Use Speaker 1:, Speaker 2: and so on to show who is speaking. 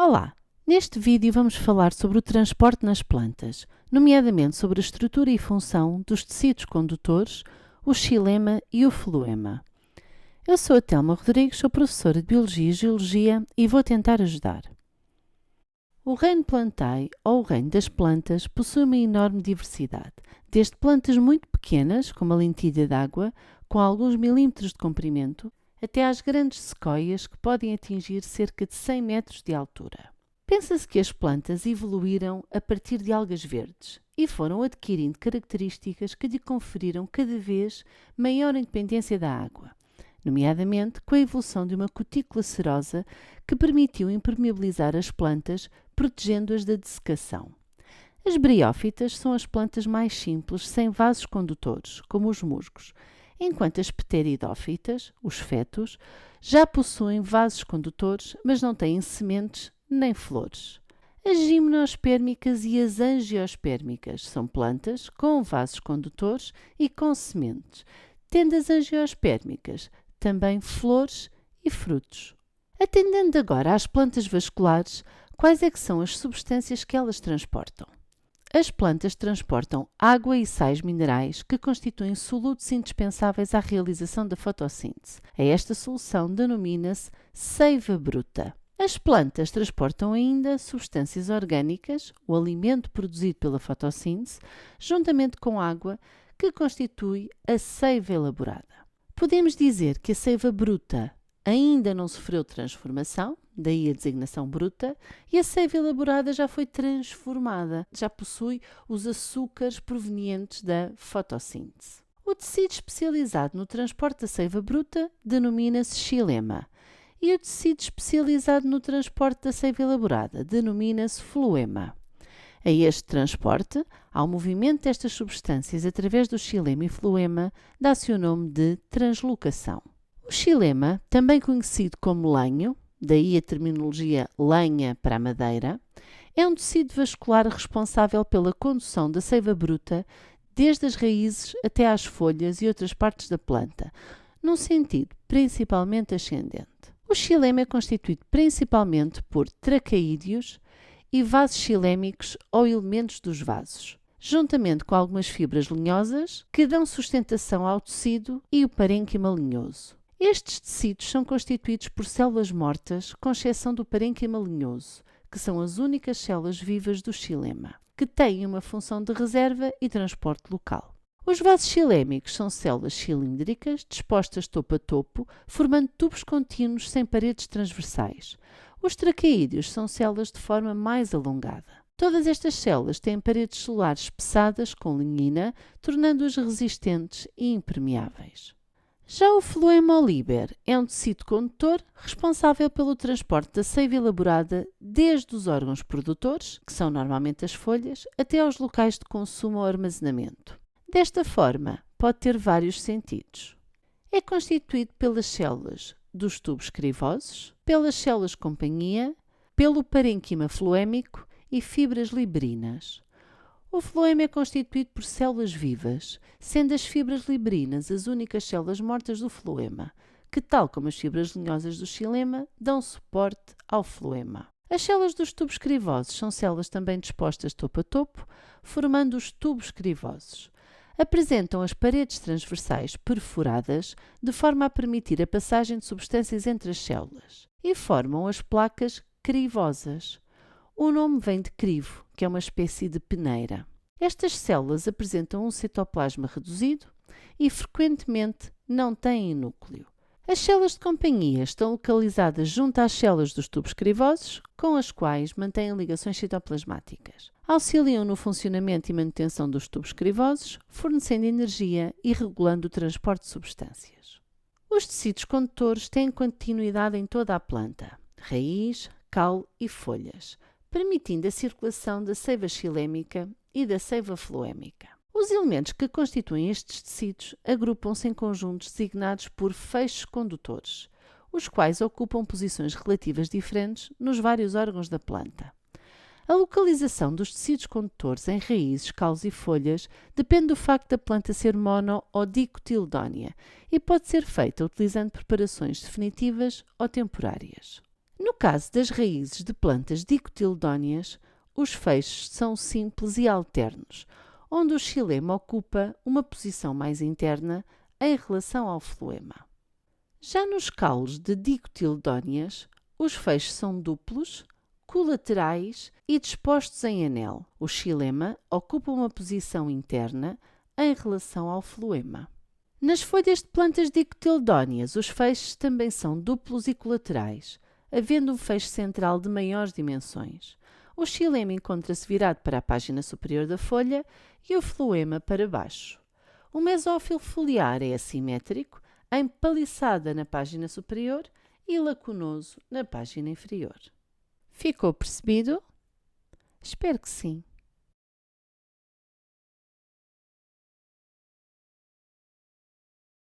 Speaker 1: Olá! Neste vídeo vamos falar sobre o transporte nas plantas, nomeadamente sobre a estrutura e função dos tecidos condutores, o xilema e o floema. Eu sou a Telma Rodrigues, sou professora de Biologia e Geologia e vou tentar ajudar. O reino Plantae, ou o reino das plantas, possui uma enorme diversidade, desde plantas muito pequenas, como a lentilha d'água, com alguns milímetros de comprimento, até às grandes sequoias que podem atingir cerca de 100 metros de altura. Pensa-se que as plantas evoluíram a partir de algas verdes e foram adquirindo características que lhe conferiram cada vez maior independência da água, nomeadamente com a evolução de uma cutícula cerosa que permitiu impermeabilizar as plantas, protegendo-as da dessecação. As briófitas são as plantas mais simples, sem vasos condutores, como os musgos, enquanto as pteridófitas, os fetos, já possuem vasos condutores, mas não têm sementes nem flores. As gimnospérmicas e as angiospérmicas são plantas com vasos condutores e com sementes, tendo as angiospérmicas também flores e frutos. Atendendo agora às plantas vasculares, quais é que são as substâncias que elas transportam? As plantas transportam água e sais minerais que constituem solutos indispensáveis à realização da fotossíntese. A esta solução denomina-se seiva bruta. As plantas transportam ainda substâncias orgânicas, o alimento produzido pela fotossíntese, juntamente com água, que constitui a seiva elaborada. Podemos dizer que a seiva bruta ainda não sofreu transformação, daí a designação bruta, e a seiva elaborada já foi transformada, já possui os açúcares provenientes da fotossíntese. O tecido especializado no transporte da seiva bruta denomina-se xilema e o tecido especializado no transporte da seiva elaborada denomina-se floema. A este transporte, ao movimento destas substâncias através do xilema e floema, dá-se o nome de translocação. O xilema, também conhecido como lenho, daí a terminologia lenha para a madeira, é um tecido vascular responsável pela condução da seiva bruta desde as raízes até às folhas e outras partes da planta, num sentido principalmente ascendente. O xilema é constituído principalmente por traqueídeos e vasos xilémicos ou elementos dos vasos, juntamente com algumas fibras linhosas que dão sustentação ao tecido e o parênquima linhoso. Estes tecidos são constituídos por células mortas, com exceção do parênquima linhoso, que são as únicas células vivas do xilema, que têm uma função de reserva e transporte local. Os vasos xilémicos são células cilíndricas, dispostas topo a topo, formando tubos contínuos sem paredes transversais. Os traqueídeos são células de forma mais alongada. Todas estas células têm paredes celulares espessadas com lignina, tornando-as resistentes e impermeáveis. Já o floema oliber é um tecido condutor responsável pelo transporte da seiva elaborada desde os órgãos produtores, que são normalmente as folhas, até aos locais de consumo ou armazenamento. Desta forma, pode ter vários sentidos. É constituído pelas células dos tubos crivosos, pelas células companhia, pelo parênquima floémico e fibras librinas. O floema é constituído por células vivas, sendo as fibras librinas as únicas células mortas do floema, que, tal como as fibras linhosas do xilema, dão suporte ao floema. As células dos tubos crivosos são células também dispostas topo a topo, formando os tubos crivosos. Apresentam as paredes transversais perfuradas, de forma a permitir a passagem de substâncias entre as células, e formam as placas crivosas. O nome vem de crivo, que é uma espécie de peneira. Estas células apresentam um citoplasma reduzido e, frequentemente, não têm núcleo. As células de companhia estão localizadas junto às células dos tubos crivosos, com as quais mantêm ligações citoplasmáticas. Auxiliam no funcionamento e manutenção dos tubos crivosos, fornecendo energia e regulando o transporte de substâncias. Os tecidos condutores têm continuidade em toda a planta, raiz, caule e folhas, permitindo a circulação da seiva xilémica e da seiva floémica. Os elementos que constituem estes tecidos agrupam-se em conjuntos designados por feixes condutores, os quais ocupam posições relativas diferentes nos vários órgãos da planta. A localização dos tecidos condutores em raízes, caules e folhas depende do facto da planta ser mono ou dicotiledónea e pode ser feita utilizando preparações definitivas ou temporárias. No caso das raízes de plantas dicotiledóneas, os feixes são simples e alternos, onde o xilema ocupa uma posição mais interna em relação ao floema. Já nos caules de dicotiledóneas, os feixes são duplos, colaterais e dispostos em anel. O xilema ocupa uma posição interna em relação ao floema. Nas folhas de plantas dicotiledóneas, os feixes também são duplos e colaterais, havendo um feixe central de maiores dimensões. O xilema encontra-se virado para a página superior da folha e o floema para baixo. O mesófilo foliar é assimétrico, em paliçada na página superior e lacunoso na página inferior. Ficou percebido? Espero que sim.